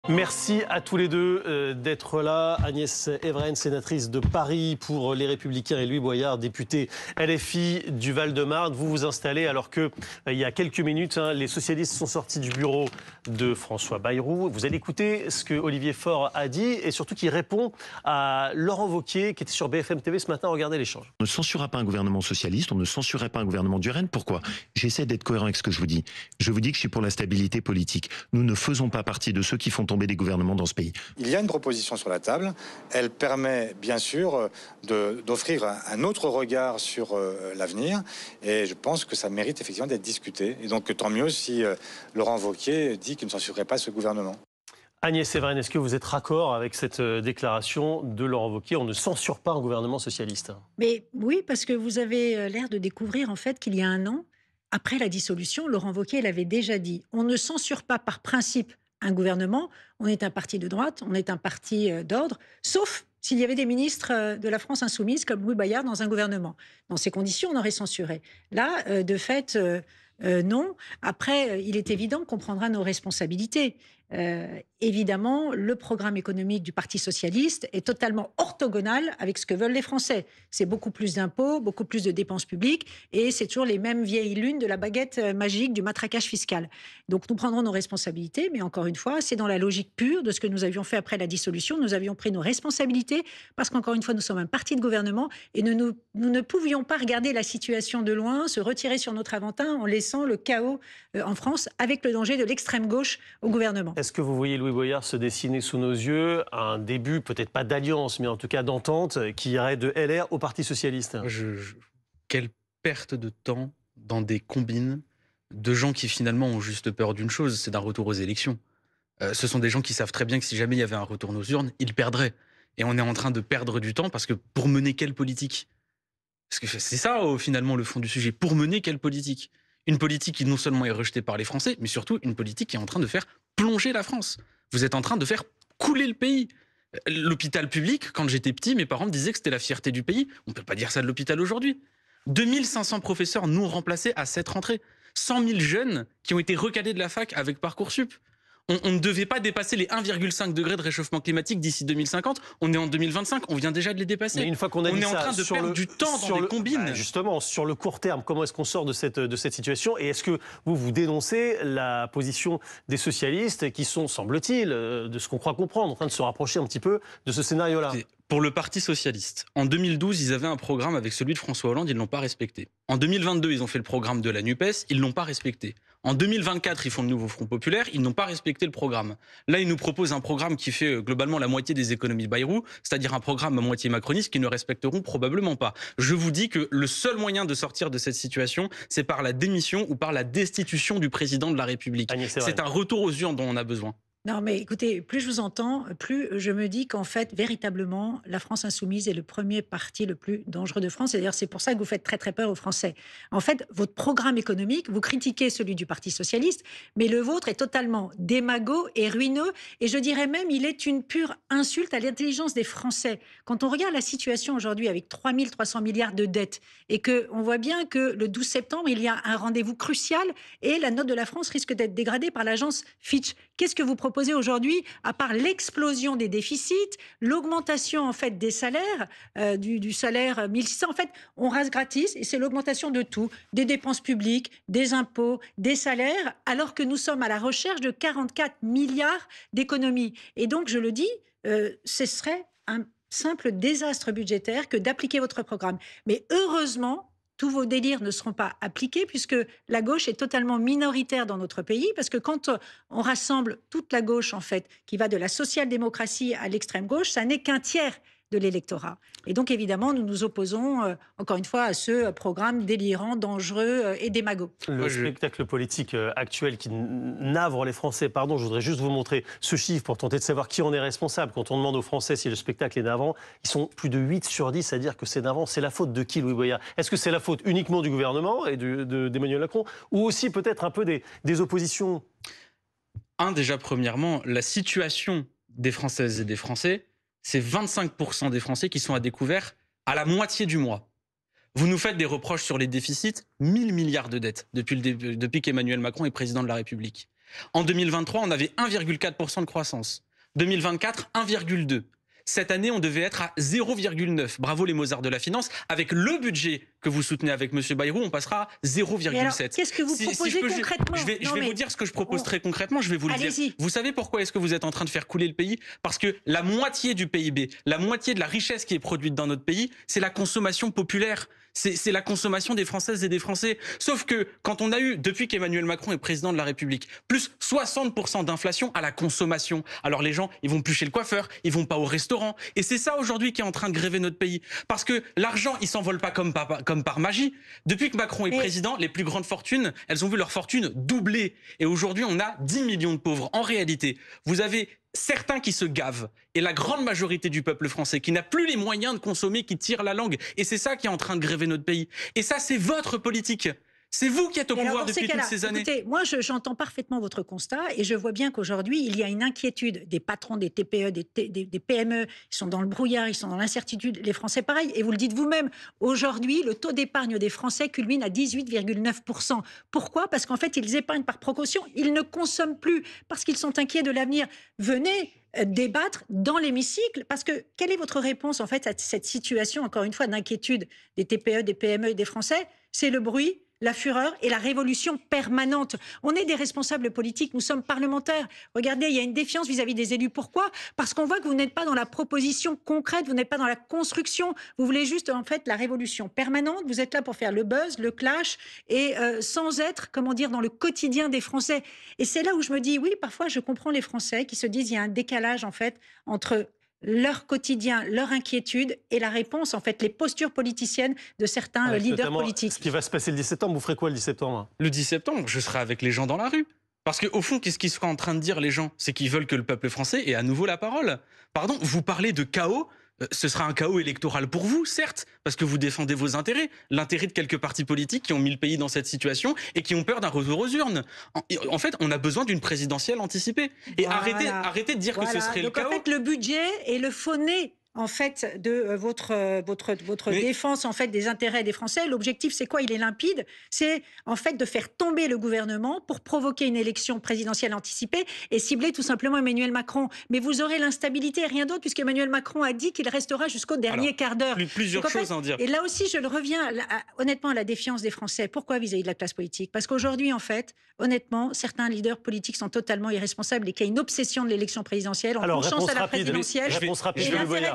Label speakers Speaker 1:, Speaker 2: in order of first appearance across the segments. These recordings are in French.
Speaker 1: Merci à tous les deux d'être là. Agnès Evren, sénatrice de Paris pour Les Républicains, et Louis Boyard, député LFI du Val-de-Marne. Vous vous installez alors que, il y a quelques minutes, les socialistes sont sortis du bureau de François Bayrou. Vous allez écouter ce que Olivier Faure a dit et surtout qui répond à Laurent Wauquiez qui était sur BFM TV ce matin. Regardez l'échange.
Speaker 2: On ne censurera pas un gouvernement socialiste, on ne censurerait pas un gouvernement du RN. Pourquoi? J'essaie d'être cohérent avec ce que je vous dis. Je vous dis que je suis pour la stabilité politique. Nous ne faisons pas partie de ceux qui font tomber des gouvernements dans ce pays.
Speaker 3: Il y a une proposition sur la table. Elle permet bien sûr d'offrir un autre regard sur l'avenir. Et je pense que ça mérite effectivement d'être discuté. Et donc tant mieux si Laurent Wauquiez dit qu'il ne censurerait pas ce gouvernement.
Speaker 1: Agnès Evren, est-ce que vous êtes raccord avec cette déclaration de Laurent Wauquiez? On ne censure pas un gouvernement socialiste.
Speaker 4: Mais oui, parce que vous avez l'air de découvrir en fait qu'il y a un an, après la dissolution, Laurent Wauquiez l'avait déjà dit. On ne censure pas par principe un gouvernement. On est un parti de droite, on est un parti d'ordre, sauf s'il y avait des ministres de la France insoumise comme Louis Boyard dans un gouvernement. Dans ces conditions, on aurait censuré. Là, de fait, non. Après, il est évident qu'on prendra nos responsabilités. Évidemment, le programme économique du Parti socialiste est totalement orthogonal avec ce que veulent les Français. C'est beaucoup plus d'impôts, beaucoup plus de dépenses publiques, et c'est toujours les mêmes vieilles lunes de la baguette magique du matraquage fiscal. Donc nous prendrons nos responsabilités, mais encore une fois, c'est dans la logique pure de ce que nous avions fait après la dissolution. Nous avions pris nos responsabilités, parce qu'encore une fois, nous sommes un parti de gouvernement, et nous ne pouvions pas regarder la situation de loin, se retirer sur notre aventin en laissant le chaos en France, avec le danger de l'extrême gauche au gouvernement.
Speaker 1: Est-ce que vous voyez Louis Boyard se dessiner sous nos yeux un début, peut-être pas d'alliance, mais en tout cas d'entente, qui irait de LR au Parti socialiste?
Speaker 5: Quelle perte de temps dans des combines de gens qui finalement ont juste peur d'une chose, c'est d'un retour aux élections. Ce sont des gens qui savent très bien que si jamais il y avait un retour aux urnes, ils perdraient. Et on est en train de perdre du temps parce que pour mener quelle politique? Parce que c'est ça finalement le fond du sujet. Pour mener quelle politique? Une politique qui non seulement est rejetée par les Français, mais surtout une politique qui est en train de faire plonger la France. Vous êtes en train de faire couler le pays. L'hôpital public, quand j'étais petit, mes parents me disaient que c'était la fierté du pays. On ne peut pas dire ça de l'hôpital aujourd'hui. 2500 professeurs nous remplacés à cette rentrée. 100 000 jeunes qui ont été recalés de la fac avec Parcoursup. On ne devait pas dépasser les 1,5 degrés de réchauffement climatique d'ici 2050. On est en 2025, on vient déjà de les dépasser.
Speaker 1: Mais une fois qu'on a dit
Speaker 5: on est en
Speaker 1: ça,
Speaker 5: train de perdre du temps dans les combines.
Speaker 1: Justement, sur le court terme, comment est-ce qu'on sort de cette situation? Et est-ce que vous dénoncez la position des socialistes qui sont, semble-t-il, de ce qu'on croit comprendre, en train de se rapprocher un petit peu de ce scénario-là?
Speaker 5: Pour le Parti socialiste, en 2012, ils avaient un programme avec celui de François Hollande, ils ne l'ont pas respecté. En 2022, ils ont fait le programme de la NUPES, ils ne l'ont pas respecté. En 2024, ils font le nouveau Front populaire, ils n'ont pas respecté le programme. Là, ils nous proposent un programme qui fait globalement la moitié des économies Bayrou, c'est-à-dire un programme à moitié macroniste qu'ils ne respecteront probablement pas. Je vous dis que le seul moyen de sortir de cette situation, c'est par la démission ou par la destitution du président de la République. C'est un retour aux urnes dont on a besoin.
Speaker 4: Non, mais écoutez, plus je vous entends, plus je me dis qu'en fait, véritablement, la France insoumise est le premier parti le plus dangereux de France. Et d'ailleurs, c'est pour ça que vous faites très, très peur aux Français. En fait, votre programme économique, vous critiquez celui du Parti socialiste, mais le vôtre est totalement démago et ruineux. Et je dirais même, il est une pure insulte à l'intelligence des Français. Quand on regarde la situation aujourd'hui avec 3 300 milliards de dettes et qu'on voit bien que le 12 septembre, il y a un rendez-vous crucial et la note de la France risque d'être dégradée par l'agence Fitch. Qu'est-ce que vous proposez aujourd'hui, à part l'explosion des déficits, l'augmentation en fait des salaires, du salaire 1600, en fait, on rase gratis et c'est l'augmentation de tout, des dépenses publiques, des impôts, des salaires, alors que nous sommes à la recherche de 44 milliards d'économies. Et donc, je le dis, ce serait un simple désastre budgétaire que d'appliquer votre programme. Mais heureusement, tous vos délires ne seront pas appliqués puisque la gauche est totalement minoritaire dans notre pays. Parce que quand on rassemble toute la gauche, en fait, qui va de la social-démocratie à l'extrême gauche, ça n'est qu'un tiers de l'électorat. Et donc, évidemment, nous nous opposons, encore une fois, à ce programme délirant, dangereux et démago.
Speaker 1: Le spectacle politique actuel qui navre les Français, pardon, je voudrais juste vous montrer ce chiffre pour tenter de savoir qui en est responsable. Quand on demande aux Français si le spectacle est navrant, ils sont plus de 8 sur 10 à dire que c'est navrant. C'est la faute de qui, Louis Boyard? Est-ce que c'est la faute uniquement du gouvernement et d'Emmanuel Macron, ou aussi peut-être un peu des oppositions?
Speaker 5: Déjà, premièrement, la situation des Françaises et des Français, c'est 25% des Français qui sont à découvert à la moitié du mois. Vous nous faites des reproches sur les déficits, 1000 milliards de dettes depuis qu'Emmanuel Macron est président de la République. En 2023, on avait 1,4% de croissance. 2024, 1,2%. Cette année, on devait être à 0,9. Bravo les Mozarts de la finance. Avec le budget que vous soutenez avec M. Bayrou, on passera à 0,7.
Speaker 4: Qu'est-ce que vous proposez concrètement?
Speaker 5: Je vais vous dire ce que je propose très concrètement, je vais vous le dire. Vous savez pourquoi est-ce que vous êtes en train de faire couler le pays? Parce que la moitié du PIB, la moitié de la richesse qui est produite dans notre pays, c'est la consommation populaire. C'est la consommation des Françaises et des Français. Sauf que quand on a eu, depuis qu'Emmanuel Macron est président de la République, plus 60% d'inflation à la consommation. Alors les gens, ils vont plus chez le coiffeur, ils vont pas au restaurant. Et c'est ça aujourd'hui qui est en train de gréver notre pays. Parce que l'argent, il s'envole pas comme par magie. Depuis que Macron est président, les plus grandes fortunes, elles ont vu leur fortune doubler. Et aujourd'hui, on a 10 millions de pauvres. En réalité, vous avez certains qui se gavent et la grande majorité du peuple français qui n'a plus les moyens de consommer, qui tire la langue. Et c'est ça qui est en train de gréver notre pays. Et ça, c'est votre politique. C'est vous qui êtes au pouvoir depuis toutes ces années.
Speaker 4: Écoutez, moi, j'entends parfaitement votre constat et je vois bien qu'aujourd'hui, il y a une inquiétude des patrons des TPE, des PME. Ils sont dans le brouillard, ils sont dans l'incertitude. Les Français, pareil. Et vous le dites vous-même, aujourd'hui, le taux d'épargne des Français culmine à 18,9%. Pourquoi? Parce qu'en fait, ils épargnent par précaution. Ils ne consomment plus parce qu'ils sont inquiets de l'avenir. Venez débattre dans l'hémicycle, parce que quelle est votre réponse en fait à cette situation, encore une fois, d'inquiétude des TPE, des PME et des Français? C'est le bruit, la fureur et la révolution permanente. On est des responsables politiques, nous sommes parlementaires. Regardez, il y a une défiance vis-à-vis des élus. Pourquoi? Parce qu'on voit que vous n'êtes pas dans la proposition concrète, vous n'êtes pas dans la construction. Vous voulez juste, en fait, la révolution permanente. Vous êtes là pour faire le buzz, le clash, et sans être, comment dire, dans le quotidien des Français. Et c'est là où je me dis, oui, parfois, je comprends les Français qui se disent, il y a un décalage, en fait, entre leur quotidien, leur inquiétude et la réponse, en fait, les postures politiciennes de certains leaders politiques.
Speaker 1: Ce qui va se passer le 10 septembre, vous ferez quoi le 10 septembre?
Speaker 5: Le 10 septembre, je serai avec les gens dans la rue. Parce qu'au fond, qu'est-ce qu'ils seraient en train de dire les gens? C'est qu'ils veulent que le peuple français ait à nouveau la parole. Pardon, vous parlez de chaos. Ce sera un chaos électoral pour vous, certes, parce que vous défendez vos intérêts, l'intérêt de quelques partis politiques qui ont mis le pays dans cette situation et qui ont peur d'un retour aux urnes. En fait, on a besoin d'une présidentielle anticipée. Et
Speaker 4: voilà.
Speaker 5: arrêtez de dire que ce serait
Speaker 4: donc,
Speaker 5: le chaos.
Speaker 4: En fait, le budget est le faux-nez, en fait, de votre défense, en fait, des intérêts des Français. L'objectif, c'est quoi? Il est limpide. C'est, en fait, de faire tomber le gouvernement pour provoquer une élection présidentielle anticipée et cibler tout simplement Emmanuel Macron. Mais vous aurez l'instabilité et rien d'autre, puisque Emmanuel Macron a dit qu'il restera jusqu'au dernier quart d'heure.
Speaker 5: Plusieurs choses à en dire.
Speaker 4: Et là aussi, je le reviens, honnêtement, à la défiance des Français. Pourquoi vis-à-vis de la classe politique? Parce qu'aujourd'hui, en fait, honnêtement, certains leaders politiques sont totalement irresponsables et qu'il y a une obsession de l'élection présidentielle. On prend chance à la présidentielle.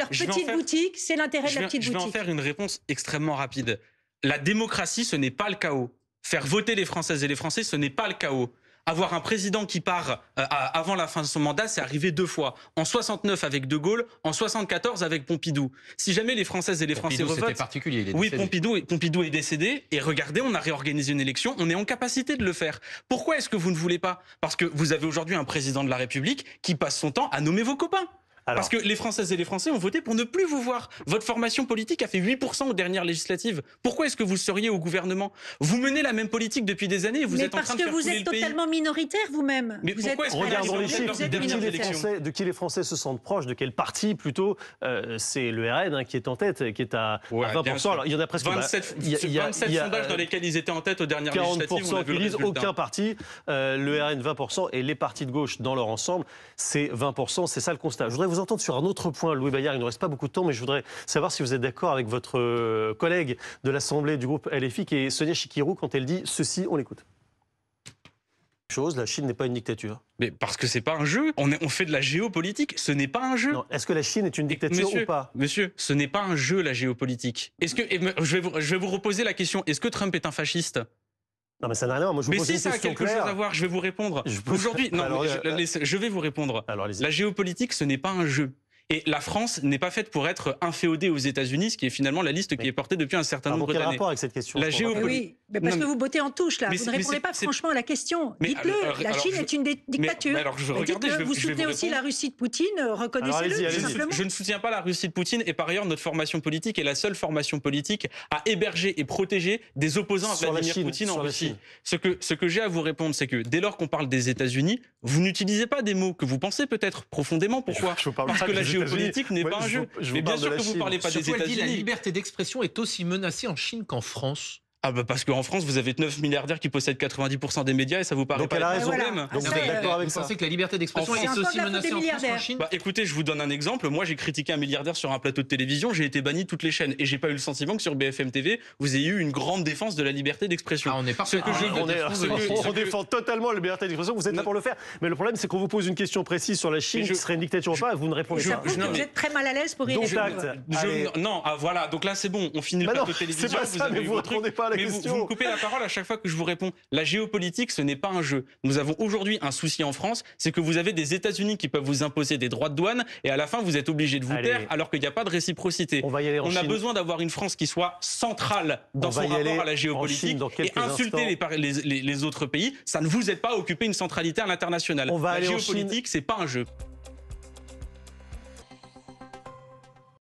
Speaker 4: Petite boutique, c'est l'intérêt de la petite boutique.
Speaker 5: Je vais en faire une réponse extrêmement rapide. La démocratie, ce n'est pas le chaos. Faire voter les Françaises et les Français, ce n'est pas le chaos. Avoir un président qui part avant la fin de son mandat, c'est arrivé 2 fois. En 69 avec De Gaulle, en 74 avec Pompidou. Si jamais les Françaises et les Français revotent...
Speaker 6: C'était particulier, il est
Speaker 5: oui,
Speaker 6: décédé.
Speaker 5: Pompidou est décédé. Et regardez, on a réorganisé une élection. On est en capacité de le faire. Pourquoi est-ce que vous ne voulez pas? Parce que vous avez aujourd'hui un président de la République qui passe son temps à nommer vos copains. Parce que les Françaises et les Français ont voté pour ne plus vous voir. Votre formation politique a fait 8% aux dernières législatives. Pourquoi est-ce que vous seriez au gouvernement? Vous menez la même politique depuis des années et vous êtes en train de faire couler le pays.
Speaker 4: Parce que vous êtes totalement minoritaire vous-même.
Speaker 5: Mais pourquoi est-ce que
Speaker 1: regardons les chiffres de qui les Français se sentent proches, de quel parti plutôt? C'est le RN qui est en tête, qui est à 20%. Alors, il y en a presque
Speaker 5: 27 sondages dans lesquels ils étaient en tête aux dernières législatives.
Speaker 1: 40% qui disent aucun parti. Le RN 20% et les partis de gauche dans leur ensemble, c'est 20%. C'est ça le constat. Je voudrais vous entendre sur un autre point, Louis Bayard. Il ne reste pas beaucoup de temps, mais je voudrais savoir si vous êtes d'accord avec votre collègue de l'Assemblée du groupe LFI, qui est Sonia Chikirou, quand elle dit ceci, on l'écoute. La Chine n'est pas une dictature.
Speaker 5: Mais parce que c'est pas un jeu. On fait de la géopolitique. Ce n'est pas un jeu.
Speaker 1: Est-ce que la Chine est une dictature ou pas?
Speaker 5: Monsieur, ce n'est pas un jeu, la géopolitique. Je vais vous reposer la question. Est-ce que Trump est un fasciste?
Speaker 1: Non, mais ça n'a rien à voir. Moi, je vous pose une question
Speaker 5: claire. Mais si ça a quelque chose à voir, je vais vous répondre. Aujourd'hui, je vais vous répondre. La géopolitique, ce n'est pas un jeu. Et la France n'est pas faite pour être inféodée aux États-Unis, ce qui est finalement la liste qui est portée depuis un certain nombre d'années.
Speaker 1: Quel rapport avec cette question?
Speaker 5: La géopolitique.
Speaker 4: Oui, mais parce que vous bottez en touche là. Vous ne répondez pas franchement à la question. Dites-le. La Chine est une dictature. Vous soutenez aussi la Russie de Poutine. Reconnaissez-le tout simplement.
Speaker 5: Je ne soutiens pas la Russie de Poutine. Et par ailleurs, notre formation politique est la seule formation politique à héberger et protéger des opposants à Vladimir Poutine en Russie. Ce que j'ai à vous répondre, c'est que dès lors qu'on parle des États-Unis, vous n'utilisez pas des mots que vous pensez peut-être profondément. Pourquoi? Parce que la géopolitique n'est pas un jeu. Mais bien sûr que vous ne parlez pas des États-Unis.
Speaker 6: La liberté d'expression est aussi menacée en Chine qu'en France.
Speaker 5: Ah bah parce qu'en France, vous avez 9 milliardaires qui possèdent 90% des médias et ça vous paraît
Speaker 1: Donc
Speaker 5: pas
Speaker 1: elle a
Speaker 5: être un
Speaker 1: raison.
Speaker 5: problème.
Speaker 1: Donc vous êtes d'accord avec
Speaker 6: Vous
Speaker 1: ça?
Speaker 6: pensez que la liberté d'expression
Speaker 5: En
Speaker 6: est
Speaker 5: France,
Speaker 6: aussi
Speaker 4: c'est encore de la faute
Speaker 6: menacée
Speaker 4: des
Speaker 6: en France qu'en
Speaker 4: milliardaires.
Speaker 6: Chine?
Speaker 5: Bah écoutez, je vous donne un exemple. Moi, j'ai critiqué un milliardaire sur un plateau de télévision, j'ai été banni de toutes les chaînes et j'ai pas eu le sentiment que sur BFM TV, vous ayez eu une grande défense de la liberté d'expression.
Speaker 6: Ah, on est parfait.
Speaker 5: Ce que je-
Speaker 1: On défend totalement la liberté d'expression, vous êtes là pour le faire. Mais le problème, c'est qu'on vous pose une question précise sur la Chine,
Speaker 5: Mais
Speaker 1: qui serait une dictature ou pas, vous ne répondez
Speaker 4: Et ça
Speaker 1: pas.
Speaker 4: prouve que
Speaker 5: non,
Speaker 4: vous
Speaker 5: mais-
Speaker 4: êtes très mal à l'aise pour y
Speaker 1: Donc,
Speaker 4: répondre.
Speaker 1: acte. Allez.
Speaker 5: Non, ah voilà, donc là c'est bon, on finit le
Speaker 1: Mais non,
Speaker 5: plateau de télévision.
Speaker 1: c'est pas ça,
Speaker 5: avez
Speaker 1: mais
Speaker 5: eu
Speaker 1: vous
Speaker 5: vos trucs.
Speaker 1: répondez pas à la
Speaker 5: Mais
Speaker 1: question.
Speaker 5: vous me coupez la parole à chaque fois que je vous réponds. La géopolitique, ce n'est pas un jeu. Nous avons aujourd'hui un souci en France, c'est que vous avez des États-Unis qui peuvent vous imposer des droits de douane et à la fin vous êtes obligé de vous
Speaker 1: Allez.
Speaker 5: taire alors qu'il n'y a pas de réciprocité.
Speaker 1: On va y aller en
Speaker 5: On a
Speaker 1: Chine.
Speaker 5: besoin d'avoir une France qui soit centrale dans
Speaker 1: On va
Speaker 5: son
Speaker 1: y aller
Speaker 5: rapport à la
Speaker 1: en
Speaker 5: géopolitique
Speaker 1: Chine dans
Speaker 5: et
Speaker 1: quelques
Speaker 5: insulter les autres pays, ça ne vous aide pas à occuper une centralité à l'international.
Speaker 1: On va
Speaker 5: La
Speaker 1: aller en
Speaker 5: géopolitique, c'est pas un jeu.